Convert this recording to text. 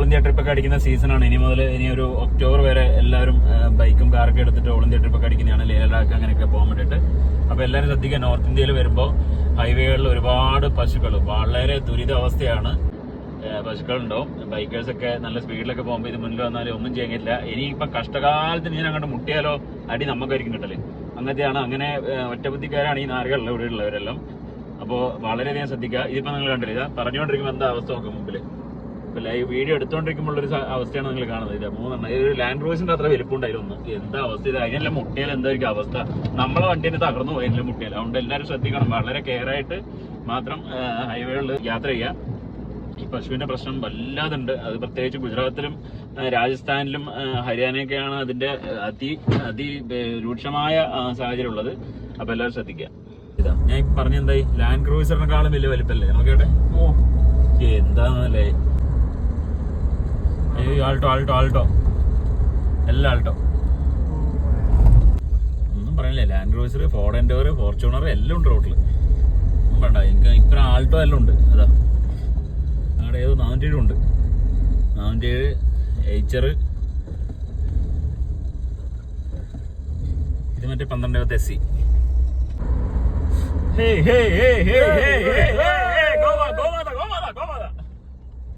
India ട്രിപ്പൊക്കെ അടിക്കുന്ന സീസണാണ്. ഇനി ഒരു ഒക്ടോബർ വരെ എല്ലാവരും ബൈക്കും കാറൊക്കെ എടുത്തിട്ട് ഓൾ ഇന്ത്യ ട്രിപ്പൊക്കെ അടിക്കുന്നതാണ്. ലേ ലഡാക്ക് അങ്ങനെയൊക്കെ പോകാൻ വേണ്ടിയിട്ട്. അപ്പോൾ എല്ലാവരും ശ്രദ്ധിക്കുക, നോർത്ത് ഇന്ത്യയിൽ വരുമ്പോൾ ഹൈവേകളിൽ ഒരുപാട് പശുക്കൾ, വളരെ ദുരിതാവസ്ഥയാണ്. പശുക്കളുണ്ടാവും. ബൈക്കേഴ്സൊക്കെ നല്ല സ്പീഡിലൊക്കെ പോകുമ്പോൾ ഇത് മുന്നിൽ വന്നാലും ഒന്നും ചെയ്യാനില്ല. ഇനിയിപ്പം കഷ്ടകാലത്തിന് ഞാൻ അങ്ങോട്ട് മുട്ടിയാലോ അടി നമുക്കായിരിക്കും കിട്ടല്. അങ്ങനത്തെയാണ്. അങ്ങനെ ഒറ്റബുദ്ധിക്കാരാണ് ഈ നാറുകളിൽ ഇവിടെ ഉള്ളവരെല്ലാം. അപ്പോൾ വളരെയധികം ശ്രദ്ധിക്കുക. ഇതിപ്പോൾ നിങ്ങൾ കണ്ടില്ല, ഇതാ പറഞ്ഞുകൊണ്ടിരിക്കുമ്പോൾ എന്താ അവസ്ഥ നോക്കാം മുമ്പിൽ. ഇപ്പം ലൈവ് വീഡിയോ എടുത്തുകൊണ്ടിരിക്കുമ്പോഴൊരു അവസ്ഥയാണ് നിങ്ങൾ കാണുന്നത്. ഇത് 3 ഇതൊരു ലാൻഡ് ക്രൂസിന്റെ അത്ര വലിപ്പമുണ്ടായിരുന്നു. എന്താ അവസ്ഥ ഇത്? അതിനെല്ലാം മുട്ടിയാൽ എന്തായിരിക്കും അവസ്ഥ? നമ്മളെ വണ്ടീനെ തകർന്നു പോയി അതിനെല്ലാം മുട്ടിയാൽ. അതുകൊണ്ട് എല്ലാവരും ശ്രദ്ധിക്കണം. വളരെ കെയർ ആയിട്ട് മാത്രം ഹൈവേകളിൽ യാത്ര ചെയ്യുക. ഈ പശുവിന്റെ പ്രശ്നം വല്ലാതുണ്ട്. അത് പ്രത്യേകിച്ച് ഗുജറാത്തിലും രാജസ്ഥാനിലും ഹരിയാനയൊക്കെയാണ് അതിന്റെ രൂക്ഷമായ സാഹചര്യം ഉള്ളത്. അപ്പൊ എല്ലാവരും ശ്രദ്ധിക്കുക. ഇതാ ഞാൻ ഇപ്പൊ പറഞ്ഞ എന്തായി, ലാൻഡ് ക്രൂസറിനെക്കാളും വലിയ വലിപ്പല്ലേ നോക്കിയോട്ടെ. എന്താന്നല്ലേ, ആൾട്ടോ ആൾട്ടോ ആൾട്ടോ എല്ലാം ആൾട്ടോ, ഒന്നും പറയണില്ലേ. Land cruiser, Ford Endeavour, Fortuner എല്ലാം ഉണ്ട് റോട്ടിൽ. ഒന്നും വേണ്ട, എനിക്ക് ഇപ്പം ആൾട്ടോ എല്ലാം ഉണ്ട്. അതാ അവിടെ ഏതോ 407 ഉണ്ട്, 407 എയ്ച്ചർ. ഇത് മറ്റേ 12 SC. Hey, hey, hey, hey, hey, hey, hey.